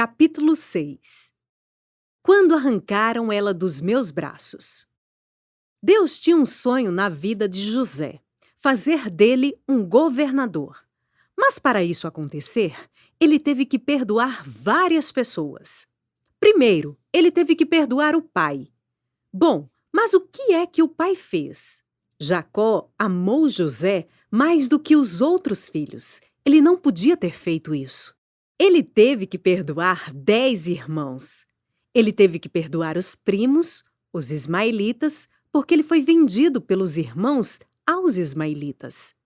Capítulo 6. Quando arrancaram ela dos meus braços. Deus tinha um sonho na vida de José, fazer dele um governador. Mas para isso acontecer, ele teve que perdoar várias pessoas. Primeiro, ele teve que perdoar o pai. Bom, mas o que é que o pai fez? Jacó amou José mais do que os outros filhos. Ele não podia ter feito isso. Ele teve que perdoar 10 irmãos. Ele teve que perdoar os primos, os ismaelitas, porque ele foi vendido pelos irmãos aos ismaelitas.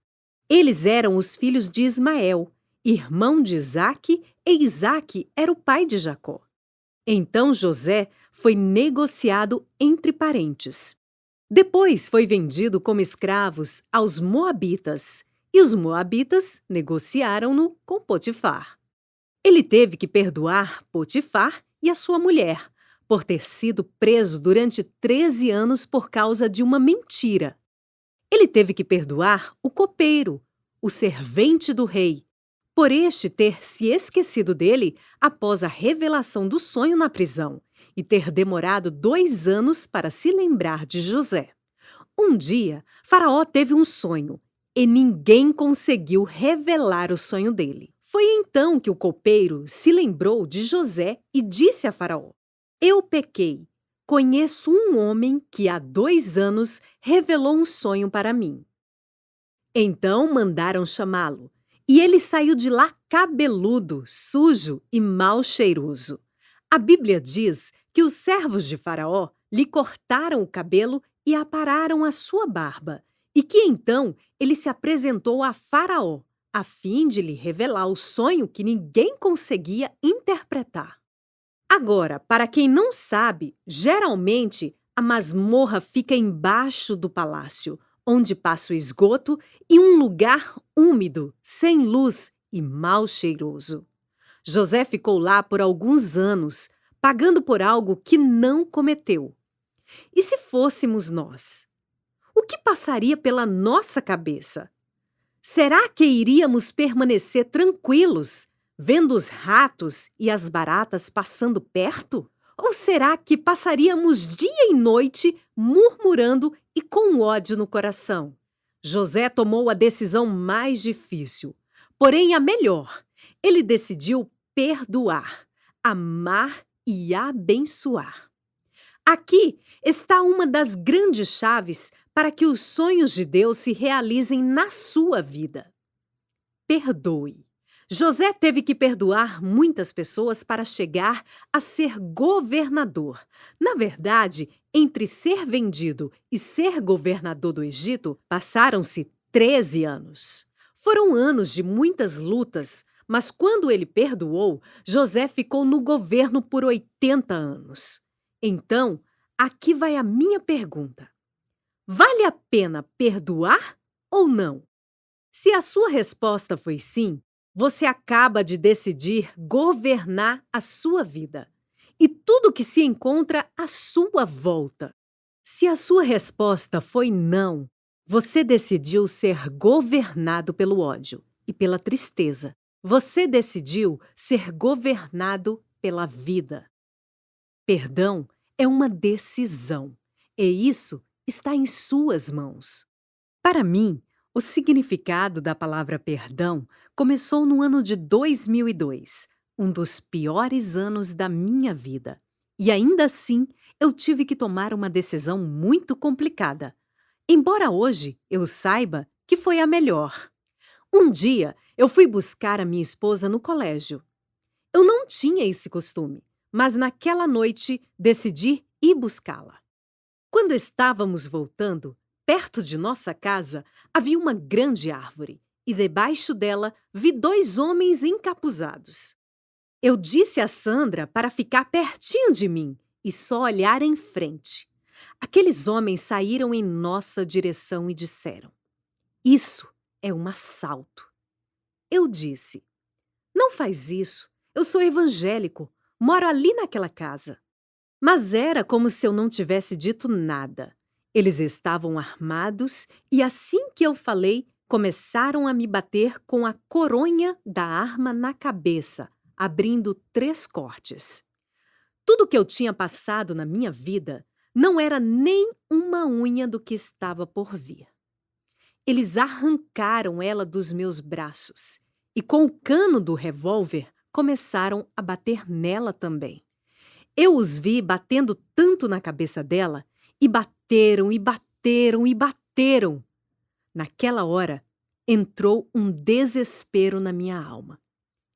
Eles eram os filhos de Ismael, irmão de Isaque, e Isaque era o pai de Jacó. Então José foi negociado entre parentes. Depois foi vendido como escravos aos moabitas, e os moabitas negociaram-no com Potifar. Ele teve que perdoar Potifar e a sua mulher, por ter sido preso durante 13 anos por causa de uma mentira. Ele teve que perdoar o copeiro, o servente do rei, por este ter se esquecido dele após a revelação do sonho na prisão e ter demorado 2 anos para se lembrar de José. Um dia, Faraó teve um sonho e ninguém conseguiu revelar o sonho dele. Foi então que o copeiro se lembrou de José e disse a Faraó: "Eu pequei. Conheço um homem que há 2 anos revelou um sonho para mim." Então mandaram chamá-lo, e ele saiu de lá cabeludo, sujo e mal cheiroso. A Bíblia diz que os servos de Faraó lhe cortaram o cabelo e apararam a sua barba, e que então ele se apresentou a Faraó, a fim de lhe revelar o sonho que ninguém conseguia interpretar. Agora, para quem não sabe, geralmente a masmorra fica embaixo do palácio, onde passa o esgoto, e um lugar úmido, sem luz e mal cheiroso. José ficou lá por alguns anos, pagando por algo que não cometeu. E se fôssemos nós? O que passaria pela nossa cabeça? Será que iríamos permanecer tranquilos, vendo os ratos e as baratas passando perto? Ou será que passaríamos dia e noite murmurando e com ódio no coração? José tomou a decisão mais difícil, porém a melhor. Ele decidiu perdoar, amar e abençoar. Aqui está uma das grandes chaves para que os sonhos de Deus se realizem na sua vida. Perdoe. José teve que perdoar muitas pessoas para chegar a ser governador. Na verdade, entre ser vendido e ser governador do Egito, passaram-se 13 anos. Foram anos de muitas lutas, mas quando ele perdoou, José ficou no governo por 80 anos. Então, aqui vai a minha pergunta. Vale a pena perdoar ou não? Se a sua resposta foi sim, você acaba de decidir governar a sua vida e tudo que se encontra à sua volta. Se a sua resposta foi não, você decidiu ser governado pelo ódio e pela tristeza. Você decidiu ser governado pela vida. Perdão é uma decisão, e isso está em suas mãos. Para mim, o significado da palavra perdão começou no ano de 2002, um dos piores anos da minha vida. E ainda assim, eu tive que tomar uma decisão muito complicada, embora hoje eu saiba que foi a melhor. Um dia, eu fui buscar a minha esposa no colégio. Eu não tinha esse costume, mas naquela noite decidi ir buscá-la. Quando estávamos voltando, perto de nossa casa havia uma grande árvore e debaixo dela vi 2 homens encapuzados. Eu disse a Sandra para ficar pertinho de mim e só olhar em frente. Aqueles homens saíram em nossa direção e disseram: "Isso é um assalto." Eu disse: "Não faz isso, eu sou evangélico, moro ali naquela casa." Mas era como se eu não tivesse dito nada. Eles estavam armados e assim que eu falei, começaram a me bater com a coronha da arma na cabeça, abrindo 3 cortes. Tudo que eu tinha passado na minha vida não era nem uma unha do que estava por vir. Eles arrancaram ela dos meus braços e, com o cano do revólver, começaram a bater nela também. Eu os vi batendo tanto na cabeça dela, e bateram, e bateram, e bateram. Naquela hora, entrou um desespero na minha alma.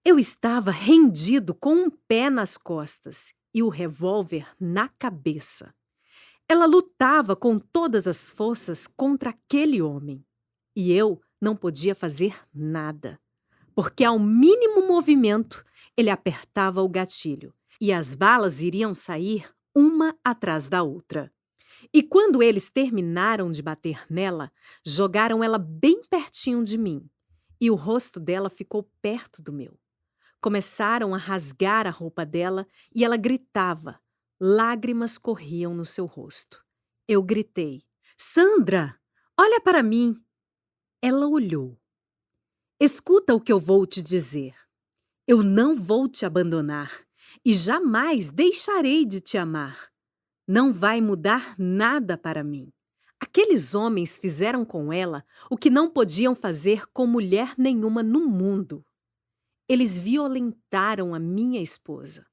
Eu estava rendido com um pé nas costas e o revólver na cabeça. Ela lutava com todas as forças contra aquele homem. E eu não podia fazer nada, porque ao mínimo movimento ele apertava o gatilho e as balas iriam sair uma atrás da outra. E quando eles terminaram de bater nela, jogaram ela bem pertinho de mim e o rosto dela ficou perto do meu. Começaram a rasgar a roupa dela e ela gritava. Lágrimas corriam no seu rosto. Eu gritei: "Sandra, olha para mim!" Ela olhou. "Escuta o que eu vou te dizer. Eu não vou te abandonar e jamais deixarei de te amar. Não vai mudar nada para mim. Aqueles homens fizeram com ela o que não podiam fazer com mulher nenhuma no mundo. Eles violentaram a minha esposa.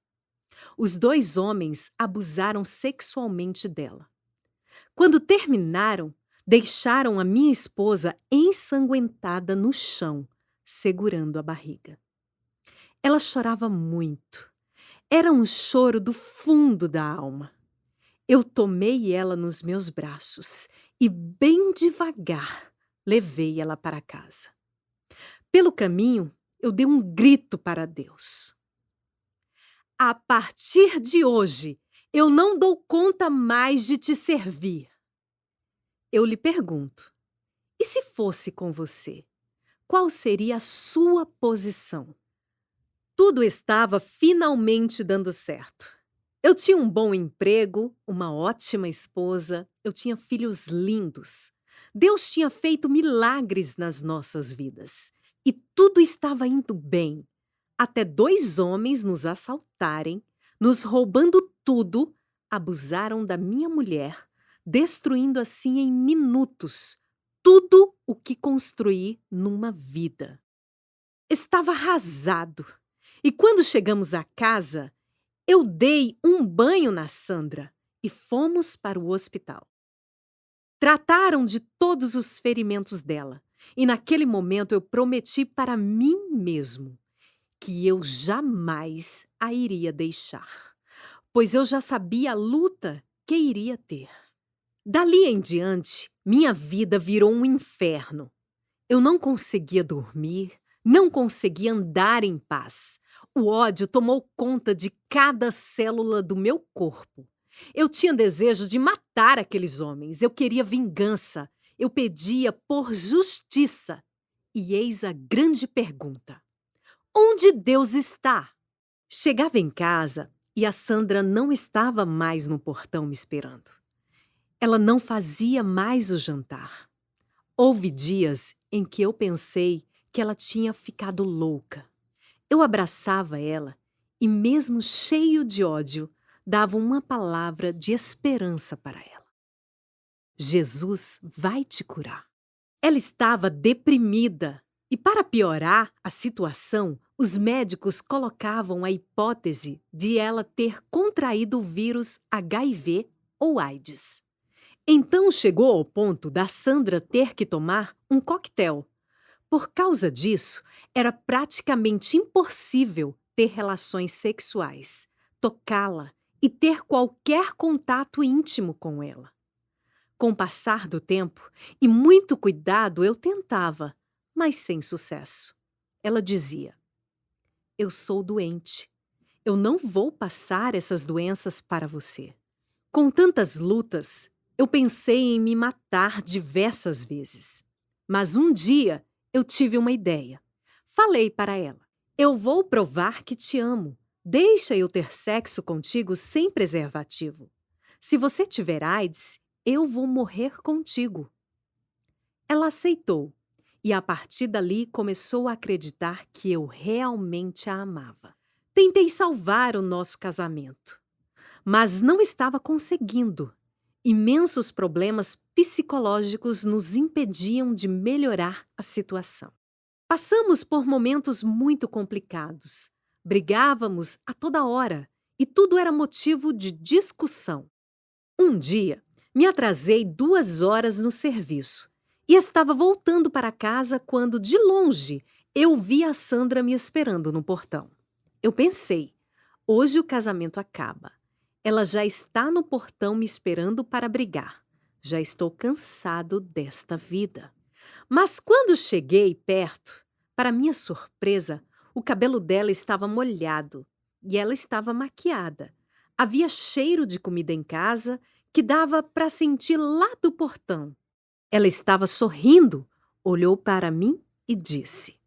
Os 2 homens abusaram sexualmente dela. Quando terminaram, deixaram a minha esposa ensanguentada no chão, segurando a barriga. Ela chorava muito. Era um choro do fundo da alma. Eu tomei ela nos meus braços e, bem devagar, levei ela para casa. Pelo caminho, eu dei um grito para Deus. A partir de hoje, eu não dou conta mais de te servir. Eu lhe pergunto, e se fosse com você, qual seria a sua posição? Tudo estava finalmente dando certo. Eu tinha um bom emprego, uma ótima esposa, eu tinha filhos lindos. Deus tinha feito milagres nas nossas vidas. E tudo estava indo bem, até 2 homens nos assaltarem, nos roubando tudo, abusaram da minha mulher, destruindo assim em minutos tudo o que construí numa vida. Estava arrasado. E quando chegamos à casa, eu dei um banho na Sandra e fomos para o hospital. Trataram de todos os ferimentos dela e naquele momento eu prometi para mim mesmo que eu jamais a iria deixar, pois eu já sabia a luta que iria ter. Dali em diante, minha vida virou um inferno. Eu não conseguia dormir, não conseguia andar em paz. O ódio tomou conta de cada célula do meu corpo. Eu tinha desejo de matar aqueles homens. Eu queria vingança. Eu pedia por justiça. E eis a grande pergunta: onde Deus está? Chegava em casa e a Sandra não estava mais no portão me esperando. Ela não fazia mais o jantar. Houve dias em que eu pensei que ela tinha ficado louca. Eu abraçava ela e, mesmo cheio de ódio, dava uma palavra de esperança para ela. Jesus vai te curar. Ela estava deprimida e, para piorar a situação, os médicos colocavam a hipótese de ela ter contraído o vírus HIV ou AIDS. Então chegou ao ponto da Sandra ter que tomar um coquetel. Por causa disso, era praticamente impossível ter relações sexuais, tocá-la e ter qualquer contato íntimo com ela. Com o passar do tempo e muito cuidado, eu tentava, mas sem sucesso. Ela dizia: "Eu sou doente. Eu não vou passar essas doenças para você." Com tantas lutas, eu pensei em me matar diversas vezes. Mas um dia eu tive uma ideia. Falei para ela: "Eu vou provar que te amo. Deixa eu ter sexo contigo sem preservativo. Se você tiver AIDS, eu vou morrer contigo." Ela aceitou e, a partir dali, começou a acreditar que eu realmente a amava. Tentei salvar o nosso casamento, mas não estava conseguindo. Imensos problemas psicológicos nos impediam de melhorar a situação. Passamos por momentos muito complicados. Brigávamos a toda hora e tudo era motivo de discussão. Um dia, me atrasei 2 horas no serviço e estava voltando para casa quando, de longe, eu vi a Sandra me esperando no portão. Eu pensei, hoje o casamento acaba. Ela já está no portão me esperando para brigar. Já estou cansado desta vida. Mas quando cheguei perto, para minha surpresa, o cabelo dela estava molhado e ela estava maquiada. Havia cheiro de comida em casa que dava para sentir lá do portão. Ela estava sorrindo, olhou para mim e disse: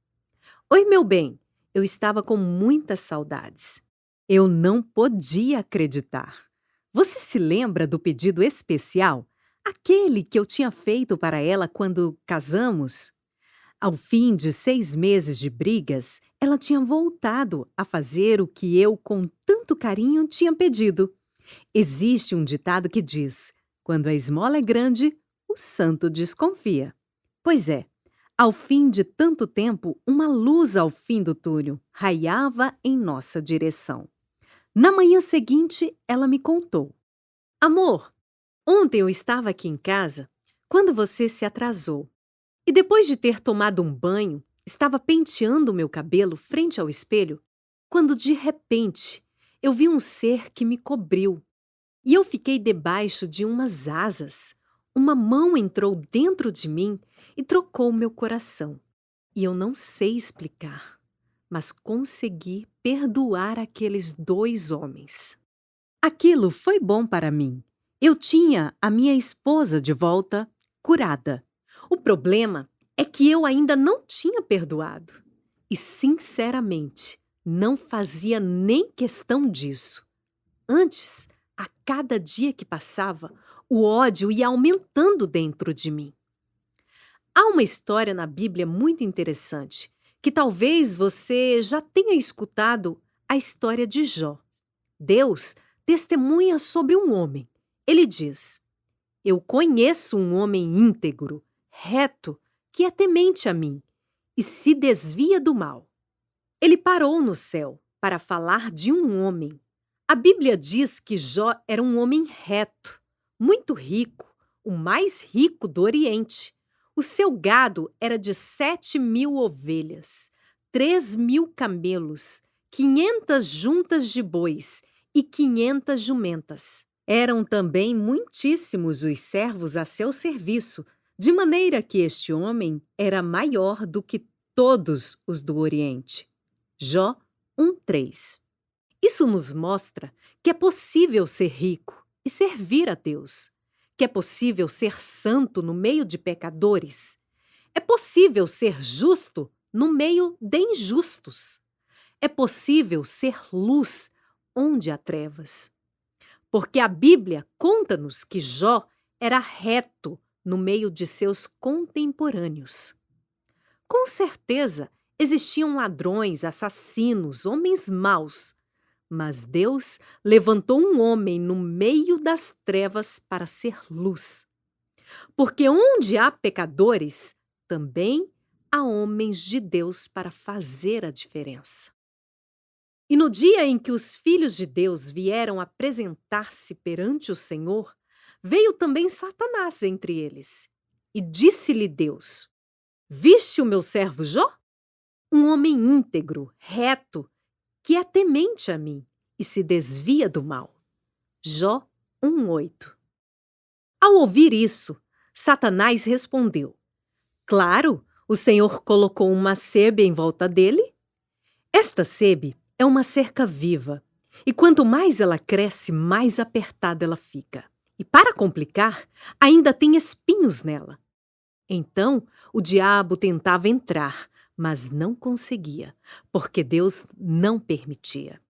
Oi, meu bem, eu estava com muitas saudades. Eu não podia acreditar. Você se lembra do pedido especial? Aquele que eu tinha feito para ela quando casamos? Ao fim de 6 meses de brigas, ela tinha voltado a fazer o que eu, com tanto carinho, tinha pedido. Existe um ditado que diz: quando a esmola é grande, o santo desconfia. Pois é, ao fim de tanto tempo, uma luz ao fim do túnel raiava em nossa direção. Na manhã seguinte, ela me contou: Amor, ontem eu estava aqui em casa quando você se atrasou. E depois de ter tomado um banho, estava penteando o meu cabelo frente ao espelho, quando de repente eu vi um ser que me cobriu. E eu fiquei debaixo de umas asas. Uma mão entrou dentro de mim e trocou meu coração. E eu não sei explicar, mas consegui perdoar aqueles 2 homens. Aquilo foi bom para mim. Eu tinha a minha esposa de volta, curada. O problema é que eu ainda não tinha perdoado. E, sinceramente, não fazia nem questão disso. Antes, a cada dia que passava, o ódio ia aumentando dentro de mim. Há uma história na Bíblia muito interessante, que talvez você já tenha escutado, a história de Jó. Deus testemunha sobre um homem. Ele diz: Eu conheço um homem íntegro, reto, que é temente a mim e se desvia do mal. Ele parou no céu para falar de um homem. A Bíblia diz que Jó era um homem reto, muito rico, o mais rico do Oriente. O seu gado era de 7.000 ovelhas, 3.000 camelos, 500 juntas de bois e 500 jumentas. Eram também muitíssimos os servos a seu serviço, de maneira que este homem era maior do que todos os do Oriente. Jó 1:3. Isso nos mostra que é possível ser rico e servir a Deus, que é possível ser santo no meio de pecadores, é possível ser justo no meio de injustos, é possível ser luz onde há trevas. Porque a Bíblia conta-nos que Jó era reto no meio de seus contemporâneos. Com certeza, existiam ladrões, assassinos, homens maus, mas Deus levantou um homem no meio das trevas para ser luz. Porque onde há pecadores, também há homens de Deus para fazer a diferença. E no dia em que os filhos de Deus vieram apresentar-se perante o Senhor, veio também Satanás entre eles. E disse-lhe Deus: Viste o meu servo Jó? Um homem íntegro, reto, que é temente a mim e se desvia do mal. Jó 1:8. Ao ouvir isso, Satanás respondeu: Claro, o Senhor colocou uma sebe em volta dele. Esta sebe é uma cerca viva, e quanto mais ela cresce, mais apertada ela fica. E para complicar, ainda tem espinhos nela. Então, o diabo tentava entrar, mas não conseguia, porque Deus não permitia.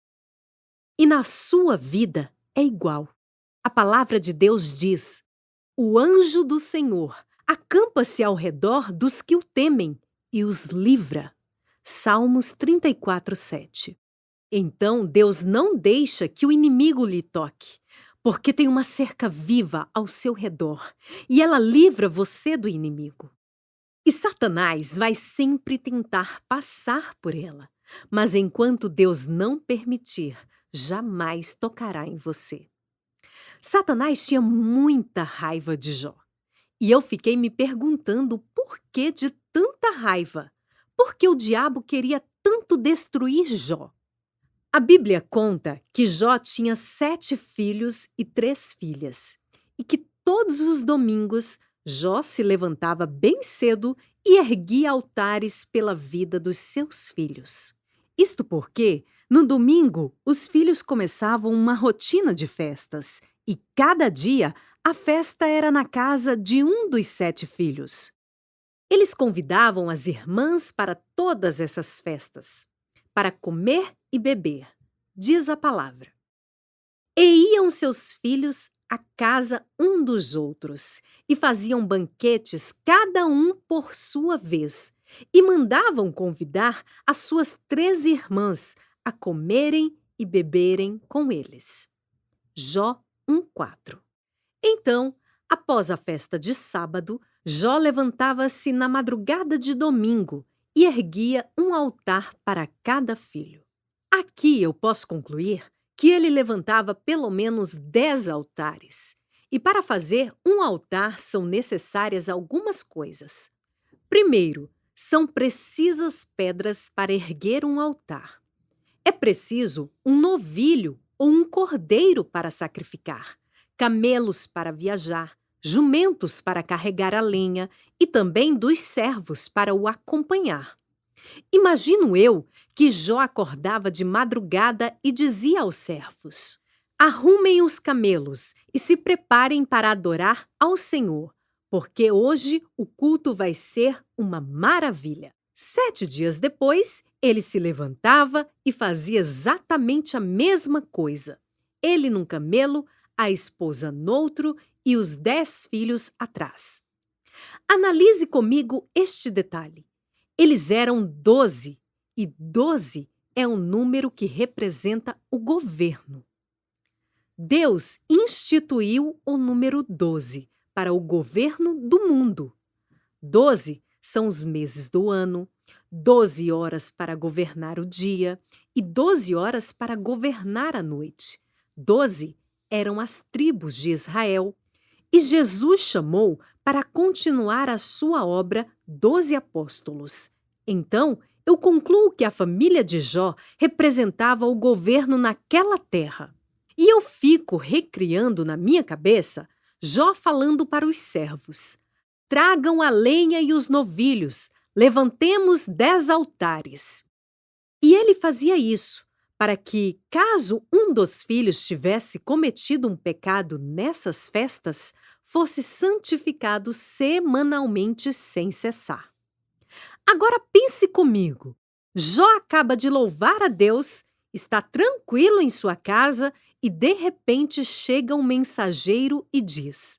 E na sua vida é igual. A palavra de Deus diz: O anjo do Senhor acampa-se ao redor dos que o temem e os livra. Salmos 34:7. Então Deus não deixa que o inimigo lhe toque, porque tem uma cerca viva ao seu redor e ela livra você do inimigo. E Satanás vai sempre tentar passar por ela, mas enquanto Deus não permitir, jamais tocará em você. Satanás tinha muita raiva de Jó. E eu fiquei me perguntando o porquê de tanta raiva. Por que o diabo queria tanto destruir Jó? A Bíblia conta que Jó tinha 7 filhos e 3 filhas, e que todos os domingos Jó se levantava bem cedo e erguia altares pela vida dos seus filhos. Isto porque, no domingo, os filhos começavam uma rotina de festas, e cada dia a festa era na casa de um dos 7 filhos. Eles convidavam as irmãs para todas essas festas, para comer e beber, diz a palavra. E iam seus filhos à casa um dos outros, e faziam banquetes cada um por sua vez, e mandavam convidar as suas 3 irmãs a comerem e beberem com eles. Jó 1:4. Então, após a festa de sábado, Jó levantava-se na madrugada de domingo e erguia um altar para cada filho. Aqui eu posso concluir que ele levantava pelo menos 10 altares. E para fazer um altar são necessárias algumas coisas. Primeiro, são precisas pedras para erguer um altar. É preciso um novilho ou um cordeiro para sacrificar, camelos para viajar, jumentos para carregar a lenha e também dos servos para o acompanhar. Imagino eu que Jó acordava de madrugada e dizia aos servos: arrumem os camelos e se preparem para adorar ao Senhor, porque hoje o culto vai ser uma maravilha. 7 dias depois, ele se levantava e fazia exatamente a mesma coisa. Ele num camelo, a esposa noutro e os 10 filhos atrás. Analise comigo este detalhe. Eles eram 12, e 12 é um número que representa o governo. Deus instituiu o número 12 para o governo do mundo. 12 são os meses do ano, 12 horas para governar o dia e 12 horas para governar a noite. 12 eram as tribos de Israel. E Jesus chamou para continuar a sua obra 12 apóstolos. Então, eu concluo que a família de Jó representava o governo naquela terra. E eu fico recriando na minha cabeça Jó falando para os servos: tragam a lenha e os novilhos, levantemos 10 altares. E ele fazia isso para que, caso um dos filhos tivesse cometido um pecado nessas festas, fosse santificado semanalmente sem cessar. Agora pense comigo. Jó acaba de louvar a Deus, está tranquilo em sua casa e de repente chega um mensageiro e diz: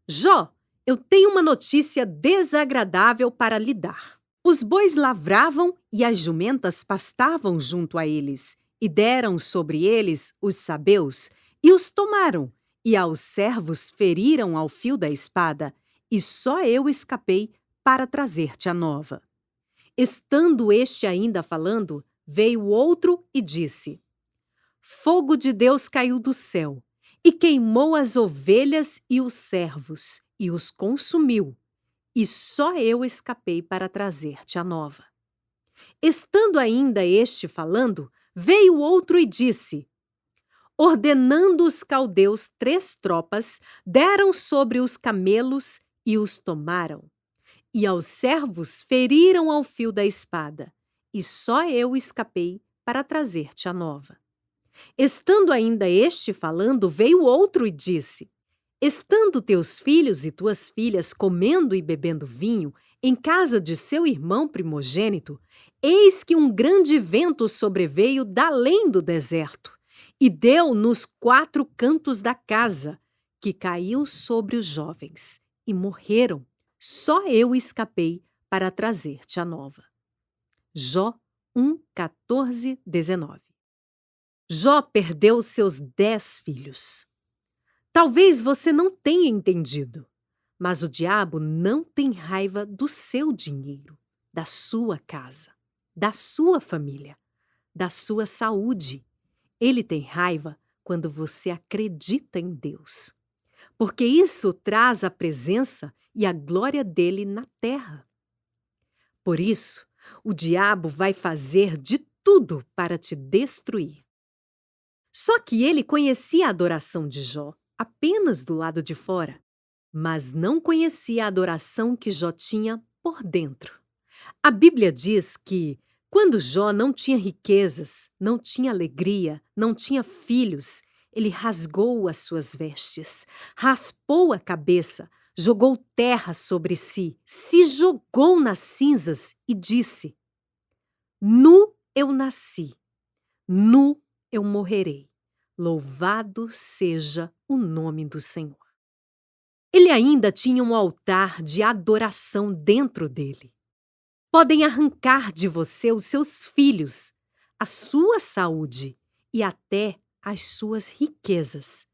Jó, eu tenho uma notícia desagradável para lhe dar. Os bois lavravam e as jumentas pastavam junto a eles, e deram sobre eles os sabeus, e os tomaram, e aos servos feriram ao fio da espada, e só eu escapei para trazer-te a nova. Estando este ainda falando, veio outro e disse: fogo de Deus caiu do céu, e queimou as ovelhas e os servos, e os consumiu, e só eu escapei para trazer-te a nova. Estando ainda este falando, veio outro e disse: ordenando os caldeus 3 tropas, deram sobre os camelos e os tomaram. E aos servos feriram ao fio da espada, e só eu escapei para trazer-te a nova. Estando ainda este falando, veio outro e disse: estando teus filhos e tuas filhas comendo e bebendo vinho em casa de seu irmão primogênito, eis que um grande vento sobreveio d'além do deserto, e deu nos 4 cantos da casa, que caiu sobre os jovens, e morreram. Só eu escapei para trazer-te a nova. Jó 1, 14, 19. Jó perdeu seus 10 filhos. Talvez você não tenha entendido, mas o diabo não tem raiva do seu dinheiro, da sua casa, da sua família, da sua saúde. Ele tem raiva quando você acredita em Deus, porque isso traz a presença e a glória dele na terra. Por isso, o diabo vai fazer de tudo para te destruir. Só que ele conhecia a adoração de Jó apenas do lado de fora, mas não conhecia a adoração que Jó tinha por dentro. A Bíblia diz que, quando Jó não tinha riquezas, não tinha alegria, não tinha filhos, ele rasgou as suas vestes, raspou a cabeça, jogou terra sobre si, se jogou nas cinzas e disse: Nu eu nasci, nu eu morrerei. Louvado seja o nome do Senhor. Ele ainda tinha um altar de adoração dentro dele. Podem arrancar de você os seus filhos, a sua saúde e até as suas riquezas.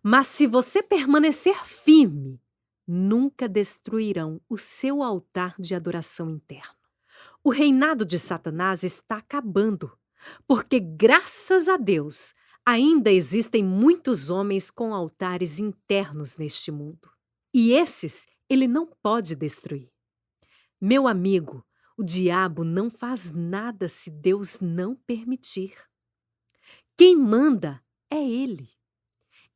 Mas se você permanecer firme, nunca destruirão o seu altar de adoração interno. O reinado de Satanás está acabando, porque, graças a Deus, ainda existem muitos homens com altares internos neste mundo. E esses ele não pode destruir. Meu amigo, o diabo não faz nada se Deus não permitir. Quem manda é ele.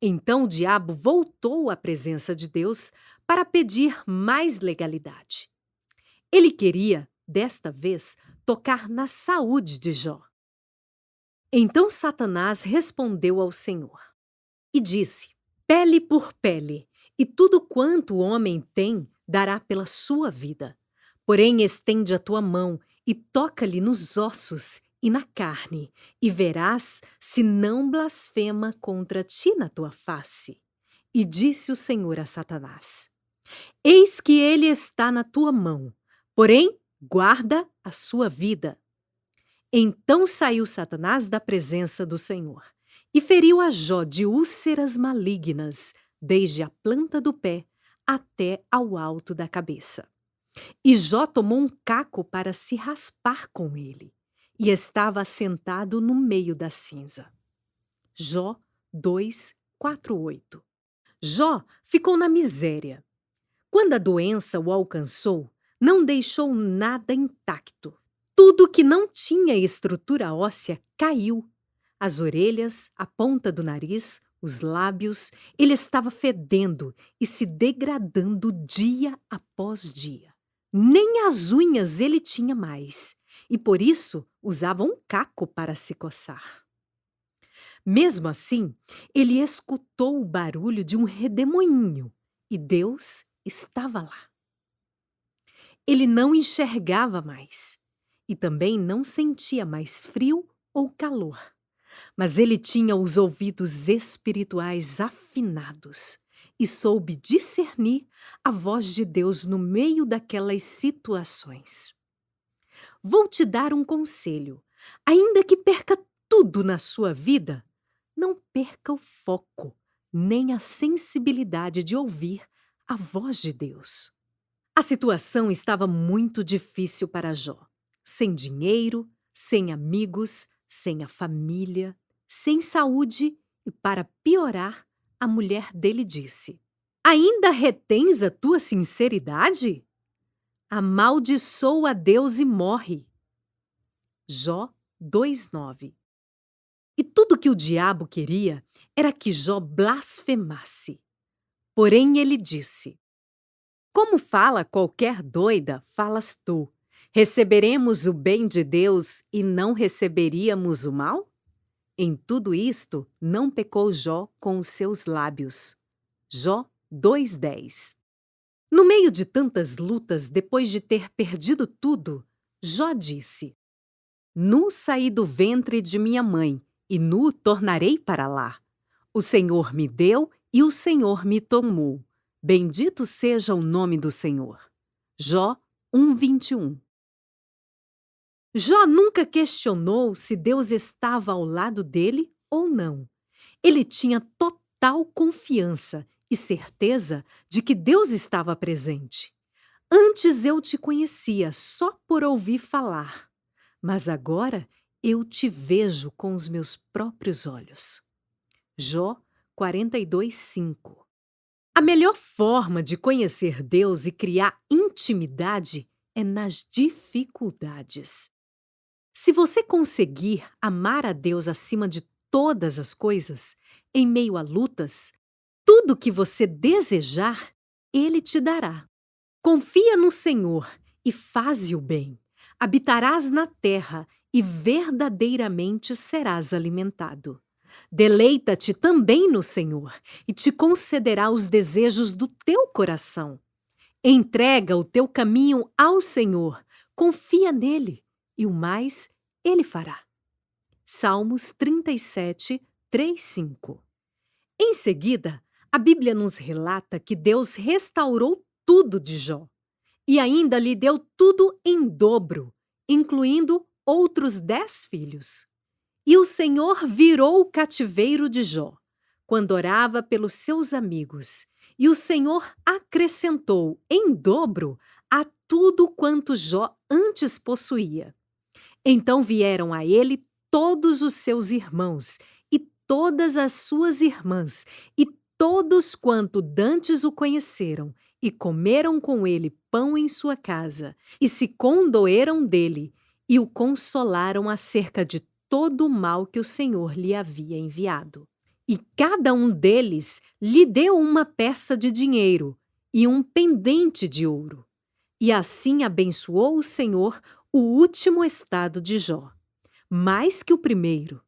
Então o diabo voltou à presença de Deus para pedir mais legalidade. Ele queria, desta vez, tocar na saúde de Jó. Então Satanás respondeu ao Senhor e disse: Pele por pele, e tudo quanto o homem tem dará pela sua vida. Porém, estende a tua mão e toca-lhe nos ossos e na carne, e verás se não blasfema contra ti na tua face. E disse o Senhor a Satanás: Eis que ele está na tua mão, porém guarda a sua vida. Então saiu Satanás da presença do Senhor e feriu a Jó de úlceras malignas, desde a planta do pé até ao alto da cabeça. E Jó tomou um caco para se raspar com ele, e estava assentado no meio da cinza. Jó 2:4-8. Jó ficou na miséria. Quando a doença o alcançou, não deixou nada intacto. Tudo que não tinha estrutura óssea caiu. As orelhas, a ponta do nariz, os lábios, ele estava fedendo e se degradando dia após dia. Nem as unhas ele tinha mais, e por isso usava um caco para se coçar. Mesmo assim, ele escutou o barulho de um redemoinho, e Deus estava lá. Ele não enxergava mais, e também não sentia mais frio ou calor, mas ele tinha os ouvidos espirituais afinados e soube discernir a voz de Deus no meio daquelas situações. Vou te dar um conselho. Ainda que perca tudo na sua vida, não perca o foco, nem a sensibilidade de ouvir a voz de Deus. A situação estava muito difícil para Jó. Sem dinheiro, sem amigos, sem a família, sem saúde e, para piorar, a mulher dele disse: Ainda retens a tua sinceridade? Amaldiçoa a Deus e morre. Jó 2:9. E tudo que o diabo queria era que Jó blasfemasse. Porém ele disse: Como fala qualquer doida, falas tu. Receberemos o bem de Deus e não receberíamos o mal? Em tudo isto, não pecou Jó com os seus lábios. Jó 2:10. No meio de tantas lutas, depois de ter perdido tudo, Jó disse: Nu saí do ventre de minha mãe, e nu tornarei para lá. O Senhor me deu e o Senhor me tomou. Bendito seja o nome do Senhor. Jó 1:21. Jó nunca questionou se Deus estava ao lado dele ou não. Ele tinha total confiança e certeza de que Deus estava presente. Antes eu te conhecia só por ouvir falar, mas agora eu te vejo com os meus próprios olhos. Jó 42:5. A melhor forma de conhecer Deus e criar intimidade é nas dificuldades. Se você conseguir amar a Deus acima de todas as coisas, em meio a lutas, tudo o que você desejar, Ele te dará. Confia no Senhor e faze o bem. Habitarás na terra e verdadeiramente serás alimentado. Deleita-te também no Senhor e te concederá os desejos do teu coração. Entrega o teu caminho ao Senhor, confia nele e o mais ele fará. Salmos 37, 3, 5. Em seguida, a Bíblia nos relata que Deus restaurou tudo de Jó e ainda lhe deu tudo em dobro, incluindo outros 10 filhos. E o Senhor virou o cativeiro de Jó, quando orava pelos seus amigos, e o Senhor acrescentou em dobro a tudo quanto Jó antes possuía. Então vieram a ele todos os seus irmãos e todas as suas irmãs, e todos quanto dantes o conheceram, e comeram com ele pão em sua casa, e se condoeram dele, e o consolaram acerca de todo o mal que o Senhor lhe havia enviado. E cada um deles lhe deu uma peça de dinheiro e um pendente de ouro. E assim abençoou o Senhor o último estado de Jó, mais que o primeiro,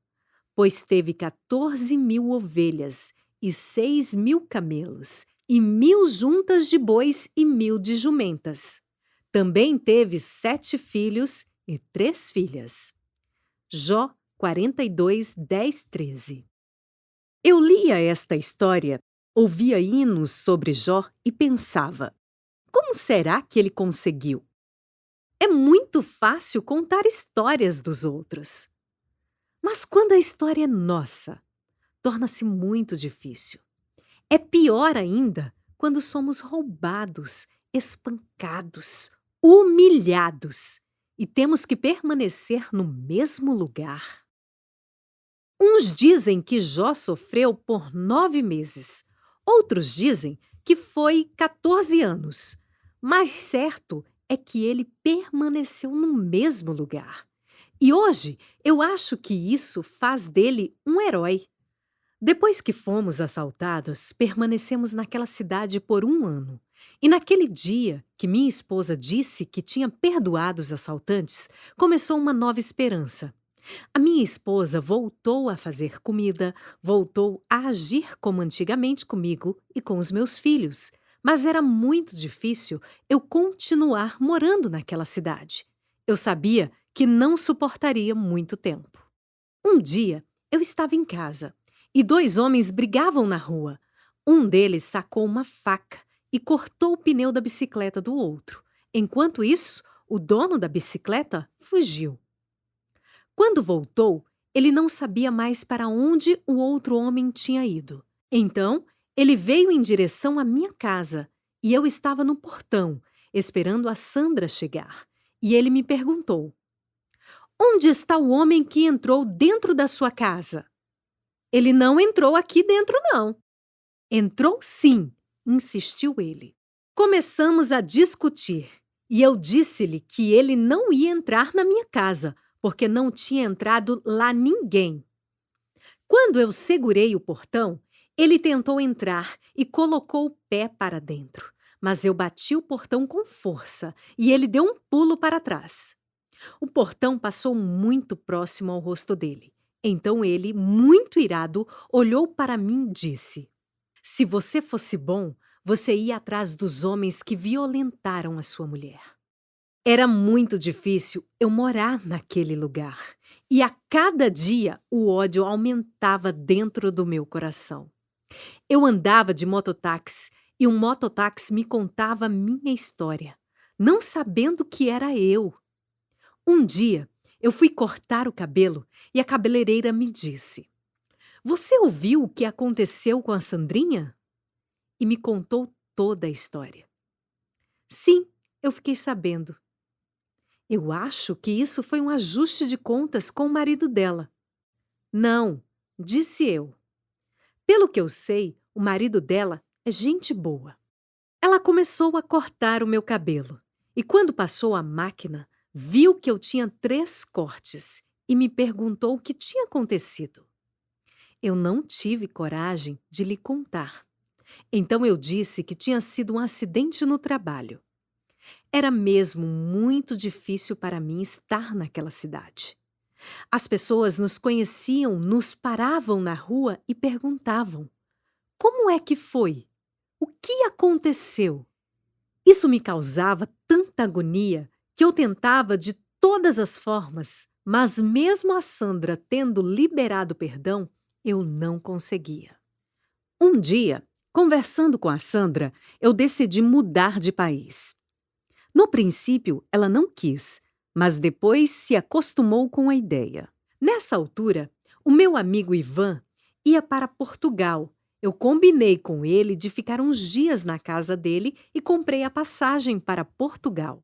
pois teve 14.000 ovelhas e 6.000 camelos, e 1.000 juntas de bois e 1.000 de jumentas. Também teve 7 filhos e 3 filhas. Jó 42, 10, 13. Eu lia esta história, ouvia hinos sobre Jó e pensava: como será que ele conseguiu? É muito fácil contar histórias dos outros. Mas quando a história é nossa, torna-se muito difícil. É pior ainda quando somos roubados, espancados, humilhados e temos que permanecer no mesmo lugar. Uns dizem que Jó sofreu por 9 meses, outros dizem que foi 14 anos, mas certo é que ele permaneceu no mesmo lugar. E hoje eu acho que isso faz dele um herói. Depois que fomos assaltados, permanecemos naquela cidade por 1 ano. E naquele dia que minha esposa disse que tinha perdoado os assaltantes, começou uma nova esperança. A minha esposa voltou a fazer comida, voltou a agir como antigamente comigo e com os meus filhos. Mas era muito difícil eu continuar morando naquela cidade. Eu sabia que não suportaria muito tempo. Um dia, eu estava em casa e 2 homens brigavam na rua. Um deles sacou uma faca e cortou o pneu da bicicleta do outro. Enquanto isso, o dono da bicicleta fugiu. Quando voltou, ele não sabia mais para onde o outro homem tinha ido. Então, ele veio em direção à minha casa e eu estava no portão, esperando a Sandra chegar. E ele me perguntou: onde está o homem que entrou dentro da sua casa? Ele não entrou aqui dentro, não. Entrou sim, insistiu ele. Começamos a discutir e eu disse-lhe que ele não ia entrar na minha casa, porque não tinha entrado lá ninguém. Quando eu segurei o portão, ele tentou entrar e colocou o pé para dentro, mas eu bati o portão com força e ele deu um pulo para trás. O portão passou muito próximo ao rosto dele. Então ele, muito irado, olhou para mim e disse: se você fosse bom, você ia atrás dos homens que violentaram a sua mulher. Era muito difícil eu morar naquele lugar. E a cada dia o ódio aumentava dentro do meu coração. Eu andava de mototáxi e um mototáxi me contava a minha história, não sabendo que era eu. Um dia, eu fui cortar o cabelo e a cabeleireira me disse: Você ouviu o que aconteceu com a Sandrinha? E me contou toda a história. Sim, eu fiquei sabendo. Eu acho que isso foi um ajuste de contas com o marido dela. Não, disse eu. Pelo que eu sei, o marido dela é gente boa. Ela começou a cortar o meu cabelo e, quando passou a máquina, viu que eu tinha 3 cortes e me perguntou o que tinha acontecido. Eu não tive coragem de lhe contar. Então eu disse que tinha sido um acidente no trabalho. Era mesmo muito difícil para mim estar naquela cidade. As pessoas nos conheciam, nos paravam na rua e perguntavam: como é que foi? O que aconteceu? Isso me causava tanta agonia que eu tentava de todas as formas, mas mesmo a Sandra tendo liberado perdão, eu não conseguia. Um dia, conversando com a Sandra, eu decidi mudar de país. No princípio, ela não quis, mas depois se acostumou com a ideia. Nessa altura, o meu amigo Ivan ia para Portugal. Eu combinei com ele de ficar uns dias na casa dele e comprei a passagem para Portugal.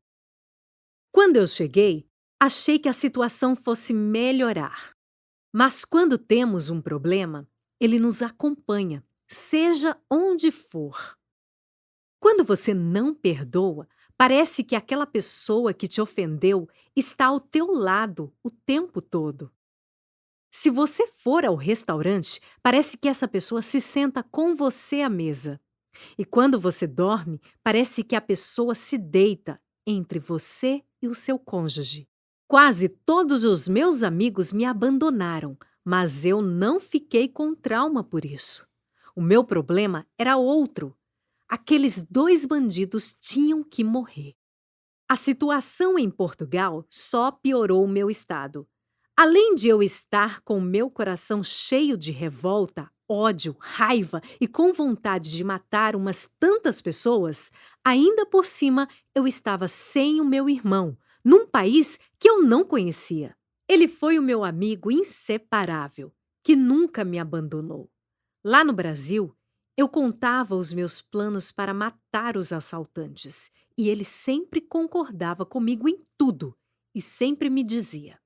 Quando eu cheguei, achei que a situação fosse melhorar. Mas quando temos um problema, ele nos acompanha, seja onde for. Quando você não perdoa, parece que aquela pessoa que te ofendeu está ao teu lado o tempo todo. Se você for ao restaurante, parece que essa pessoa se senta com você à mesa. E quando você dorme, parece que a pessoa se deita entre você e o seu cônjuge. Quase todos os meus amigos me abandonaram, mas eu não fiquei com trauma por isso. O meu problema era outro. Aqueles 2 bandidos tinham que morrer. A situação em Portugal só piorou o meu estado. Além de eu estar com meu coração cheio de revolta, ódio, raiva e com vontade de matar umas tantas pessoas, ainda por cima eu estava sem o meu irmão, num país que eu não conhecia. Ele foi o meu amigo inseparável, que nunca me abandonou. Lá no Brasil, eu contava os meus planos para matar os assaltantes e ele sempre concordava comigo em tudo e sempre me dizia: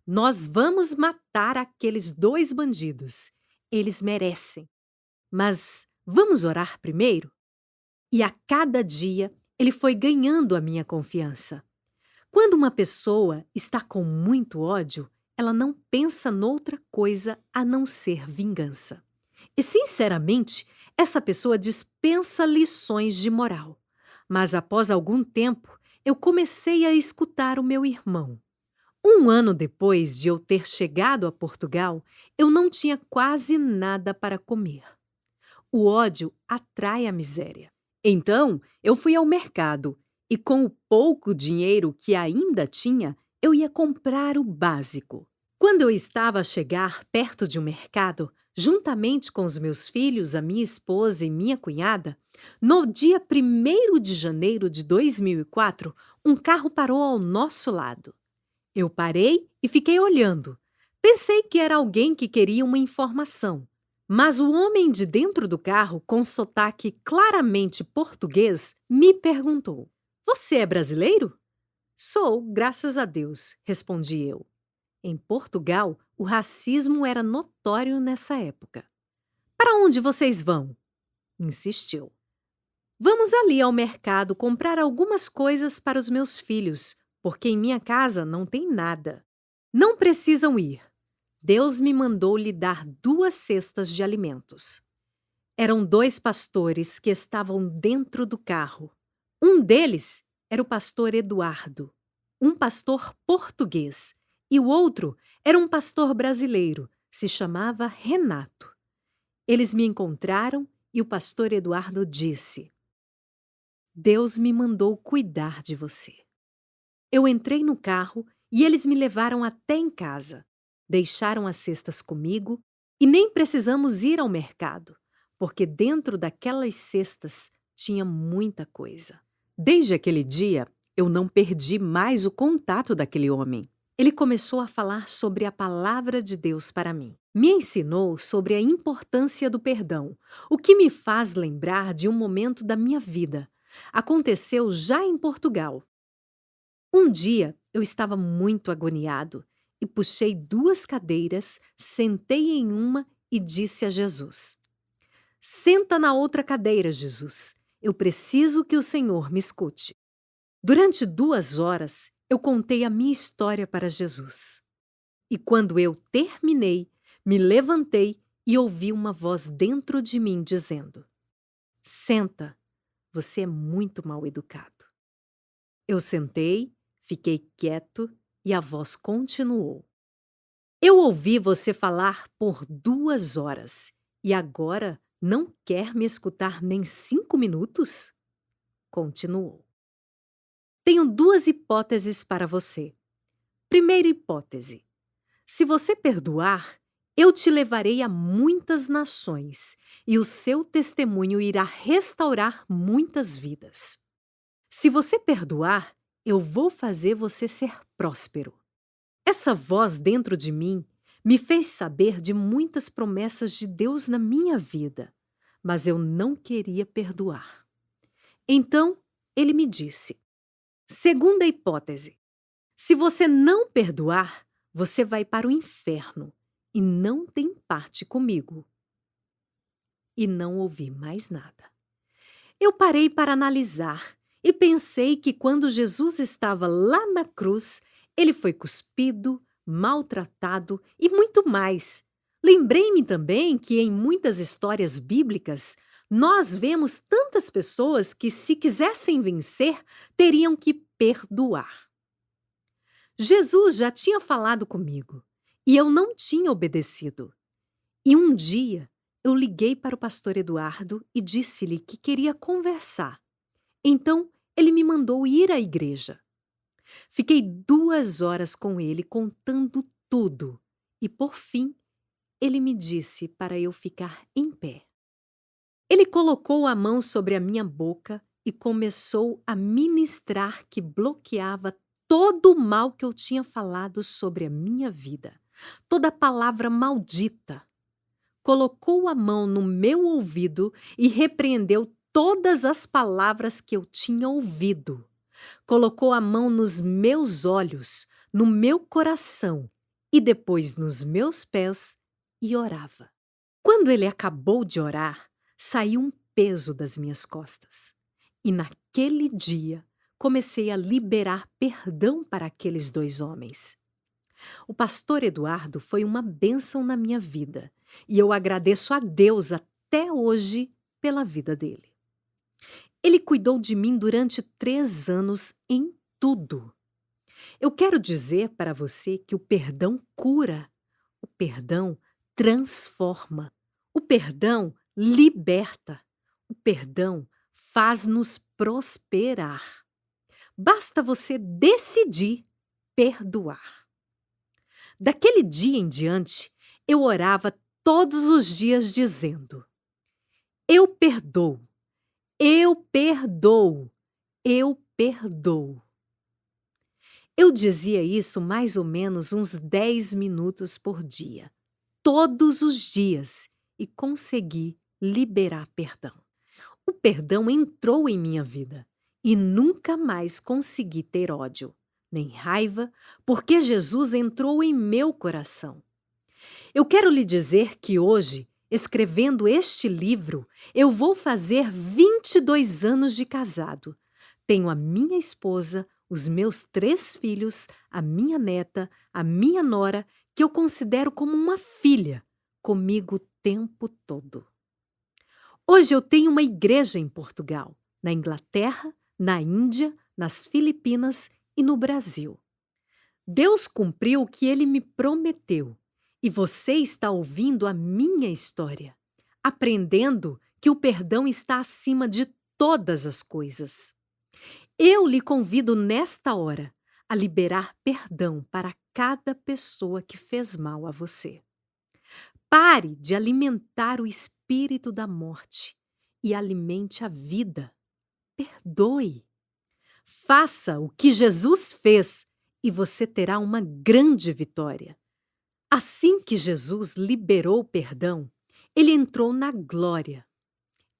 nós vamos matar aqueles 2 bandidos. Eles merecem. Mas vamos orar primeiro? E a cada dia ele foi ganhando a minha confiança. Quando uma pessoa está com muito ódio, ela não pensa noutra coisa a não ser vingança. E, sinceramente, essa pessoa dispensa lições de moral. Mas após algum tempo, eu comecei a escutar o meu irmão. Um ano depois de eu ter chegado a Portugal, eu não tinha quase nada para comer. O ódio atrai a miséria. Então, eu fui ao mercado e, com o pouco dinheiro que ainda tinha, eu ia comprar o básico. Quando eu estava a chegar perto de um mercado, juntamente com os meus filhos, a minha esposa e minha cunhada, no dia 1º de janeiro de 2004, um carro parou ao nosso lado. Eu parei e fiquei olhando. Pensei que era alguém que queria uma informação. Mas o homem de dentro do carro, com sotaque claramente português, me perguntou: você é brasileiro? Sou, graças a Deus, respondi eu. Em Portugal, o racismo era notório nessa época. Para onde vocês vão? Insistiu. Vamos ali ao mercado comprar algumas coisas para os meus filhos, porque em minha casa não tem nada. Não precisam ir. Deus me mandou lhe dar 2 cestas de alimentos. Eram 2 pastores que estavam dentro do carro. Um deles era o pastor Eduardo, um pastor português, e o outro era um pastor brasileiro, se chamava Renato. Eles me encontraram e o pastor Eduardo disse: Deus me mandou cuidar de você. Eu entrei no carro e eles me levaram até em casa. Deixaram as cestas comigo e nem precisamos ir ao mercado, porque dentro daquelas cestas tinha muita coisa. Desde aquele dia, eu não perdi mais o contato daquele homem. Ele começou a falar sobre a palavra de Deus para mim. Me ensinou sobre a importância do perdão, o que me faz lembrar de um momento da minha vida. Aconteceu já em Portugal. Um dia eu estava muito agoniado e puxei 2 cadeiras, sentei em uma e disse a Jesus: Senta na outra cadeira, Jesus. Eu preciso que o Senhor me escute. Durante 2 horas, eu contei a minha história para Jesus. E quando eu terminei, me levantei e ouvi uma voz dentro de mim dizendo: Senta, você é muito mal educado. Eu sentei, fiquei quieto e a voz continuou: Eu ouvi você falar por 2 horas e agora não quer me escutar nem 5 minutos? Continuou. Tenho 2 hipóteses para você. Primeira hipótese: se você perdoar, eu te levarei a muitas nações e o seu testemunho irá restaurar muitas vidas. Se você perdoar, eu vou fazer você ser próspero. Essa voz dentro de mim me fez saber de muitas promessas de Deus na minha vida, mas eu não queria perdoar. Então, ele me disse: Segunda hipótese: se você não perdoar, você vai para o inferno e não tem parte comigo. E não ouvi mais nada. Eu parei para analisar e pensei que quando Jesus estava lá na cruz, ele foi cuspido, maltratado e muito mais. Lembrei-me também que em muitas histórias bíblicas, nós vemos tantas pessoas que, se quisessem vencer, teriam que perdoar. Jesus já tinha falado comigo e eu não tinha obedecido. E um dia eu liguei para o pastor Eduardo e disse-lhe que queria conversar. Então ele me mandou ir à igreja. Fiquei 2 horas com ele contando tudo e, por fim, ele me disse para eu ficar em pé. Ele colocou a mão sobre a minha boca e começou a ministrar que bloqueava todo o mal que eu tinha falado sobre a minha vida, toda palavra maldita. Colocou a mão no meu ouvido e repreendeu todas as palavras que eu tinha ouvido. Colocou a mão nos meus olhos, no meu coração e depois nos meus pés e orava. Quando ele acabou de orar, saiu um peso das minhas costas. E naquele dia, comecei a liberar perdão para aqueles 2 homens. O pastor Eduardo foi uma bênção na minha vida e eu agradeço a Deus até hoje pela vida dele. Ele cuidou de mim durante 3 anos em tudo. Eu quero dizer para você que o perdão cura, o perdão transforma, o perdão liberta, o perdão faz-nos prosperar. Basta você decidir perdoar. Daquele dia em diante, eu orava todos os dias dizendo: Eu perdoo, eu perdoo, eu perdoo. Eu dizia isso mais ou menos uns 10 minutos por dia, todos os dias, e consegui liberar perdão. O perdão entrou em minha vida e nunca mais consegui ter ódio, nem raiva, porque Jesus entrou em meu coração. Eu quero lhe dizer que hoje, escrevendo este livro, eu vou fazer 22 anos de casado. Tenho a minha esposa, os meus 3 filhos, a minha neta, a minha nora, que eu considero como uma filha, comigo o tempo todo. Hoje eu tenho uma igreja em Portugal, na Inglaterra, na Índia, nas Filipinas e no Brasil. Deus cumpriu o que ele me prometeu e você está ouvindo a minha história, aprendendo que o perdão está acima de todas as coisas. Eu lhe convido nesta hora a liberar perdão para cada pessoa que fez mal a você. Pare de alimentar o espírito da morte e alimente a vida. Perdoe. Faça o que Jesus fez e você terá uma grande vitória. Assim que Jesus liberou o perdão, ele entrou na glória.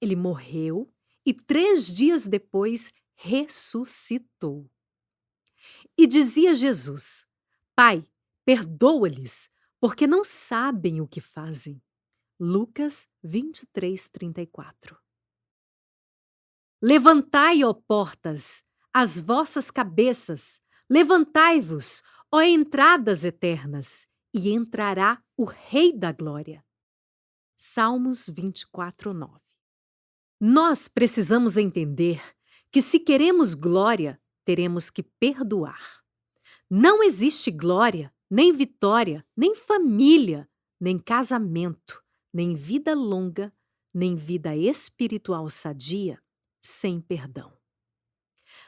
Ele morreu e 3 dias depois ressuscitou. E dizia Jesus: Pai, perdoa-lhes, porque não sabem o que fazem. Lucas 23:34. Levantai, ó portas, as vossas cabeças, levantai-vos, ó entradas eternas, e entrará o Rei da Glória. Salmos 24:9. Nós precisamos entender que se queremos glória, teremos que perdoar. Não existe glória, nem vitória, nem família, nem casamento, nem vida longa, nem vida espiritual sadia sem perdão.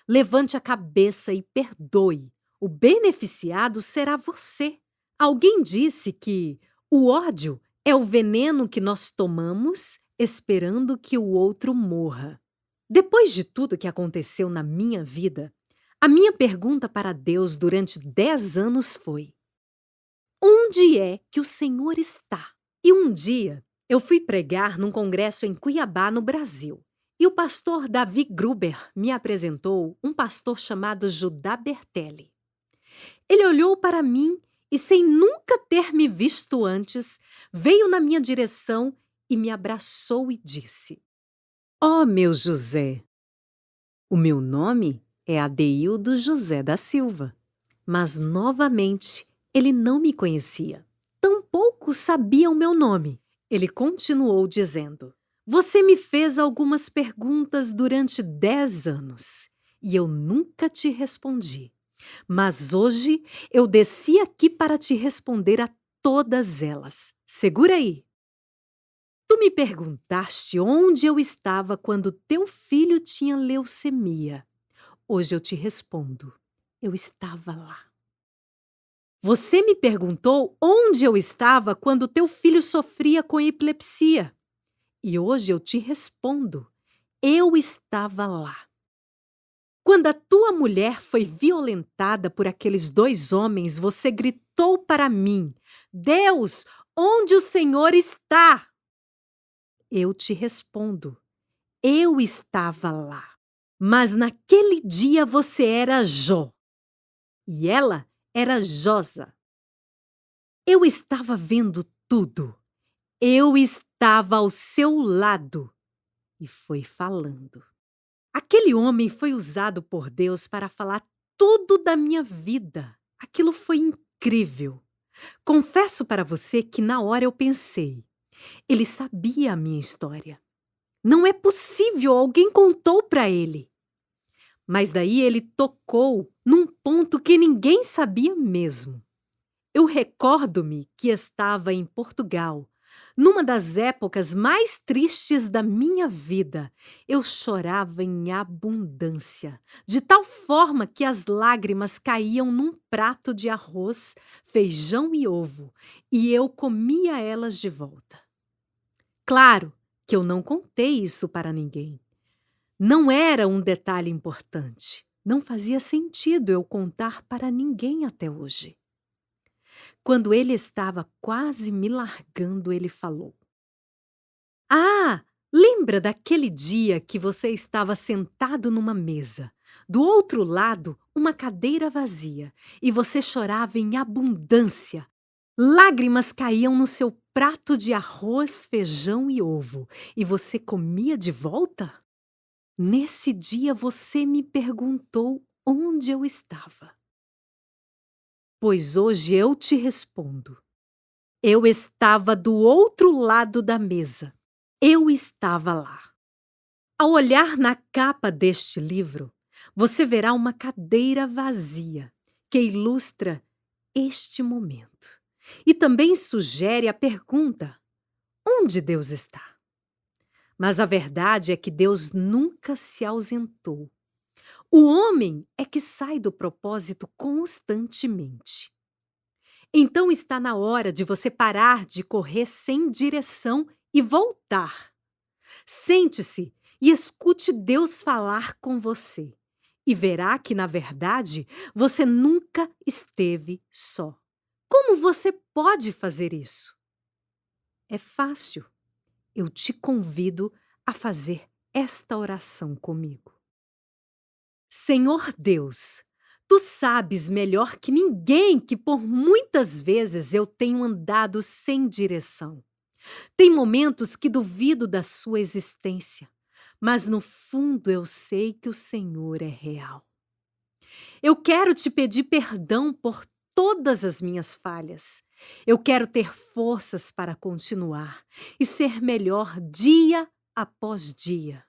Levante a cabeça e perdoe. O beneficiado será você. Alguém disse que o ódio é o veneno que nós tomamos esperando que o outro morra. Depois de tudo que aconteceu na minha vida, a minha pergunta para Deus durante 10 anos foi: onde é que o Senhor está? E um dia eu fui pregar num congresso em Cuiabá, no Brasil. E o pastor Davi Gruber me apresentou um pastor chamado Judá Bertelli. Ele olhou para mim e, sem nunca ter me visto antes, veio na minha direção e me abraçou e disse: Ó meu José, o meu nome é Adeildo José da Silva. Mas, novamente, ele não me conhecia. Tampouco sabia o meu nome. Ele continuou dizendo: Você me fez algumas perguntas durante 10 anos e eu nunca te respondi. Mas hoje eu desci aqui para te responder a todas elas. Segura aí. Tu me perguntaste onde eu estava quando teu filho tinha leucemia. Hoje eu te respondo: eu estava lá. Você me perguntou onde eu estava quando teu filho sofria com epilepsia. E hoje eu te respondo: eu estava lá. Quando a tua mulher foi violentada por aqueles 2 homens, você gritou para mim: Deus, onde o Senhor está? Eu te respondo: eu estava lá. Mas naquele dia você era Jó e ela era Josa. Eu estava vendo tudo. Eu estava ao seu lado. E foi falando. Aquele homem foi usado por Deus para falar tudo da minha vida. Aquilo foi incrível. Confesso para você que na hora eu pensei: ele sabia a minha história. Não é possível, alguém contou para ele. Mas daí ele tocou num ponto que ninguém sabia mesmo. Eu recordo-me que estava em Portugal, numa das épocas mais tristes da minha vida. Eu chorava em abundância, de tal forma que as lágrimas caíam num prato de arroz, feijão e ovo, e eu comia elas de volta. Claro que eu não contei isso para ninguém. Não era um detalhe importante. Não fazia sentido eu contar para ninguém até hoje. Quando ele estava quase me largando, ele falou: Ah, lembra daquele dia que você estava sentado numa mesa, do outro lado uma cadeira vazia, e você chorava em abundância. Lágrimas caíam no seu prato de arroz, feijão e ovo, e você comia de volta? Nesse dia você me perguntou onde eu estava. Pois hoje eu te respondo: eu estava do outro lado da mesa. Eu estava lá. Ao olhar na capa deste livro, você verá uma cadeira vazia que ilustra este momento. E também sugere a pergunta: onde Deus está? Mas a verdade é que Deus nunca se ausentou. O homem é que sai do propósito constantemente. Então está na hora de você parar de correr sem direção e voltar. Sente-se e escute Deus falar com você. e verá que, na verdade, você nunca esteve só. Como você pode fazer isso? É fácil. Eu te convido a fazer esta oração comigo. Senhor Deus, tu sabes melhor que ninguém que por muitas vezes eu tenho andado sem direção. Tem momentos que duvido da sua existência, mas no fundo eu sei que o Senhor é real. Eu quero te pedir perdão por todas as minhas falhas. Eu quero ter forças para continuar e ser melhor dia após dia.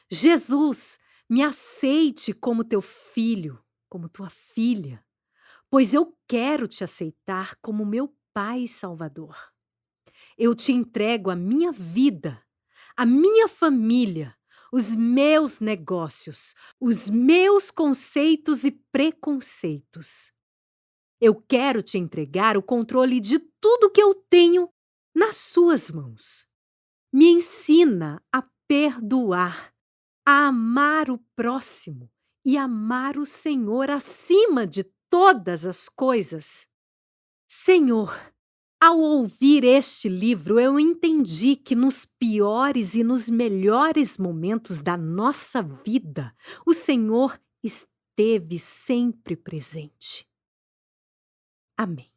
Jesus, me aceite como teu filho, como tua filha, pois eu quero te aceitar como meu Pai e Salvador. Eu te entrego a minha vida, a minha família, os meus negócios, os meus conceitos e preconceitos. Eu quero te entregar o controle de tudo que eu tenho nas suas mãos. Me ensina a perdoar, a amar o próximo e amar o Senhor acima de todas as coisas. Senhor, ao ouvir este livro, eu entendi que nos piores e nos melhores momentos da nossa vida, o Senhor esteve sempre presente. Amém.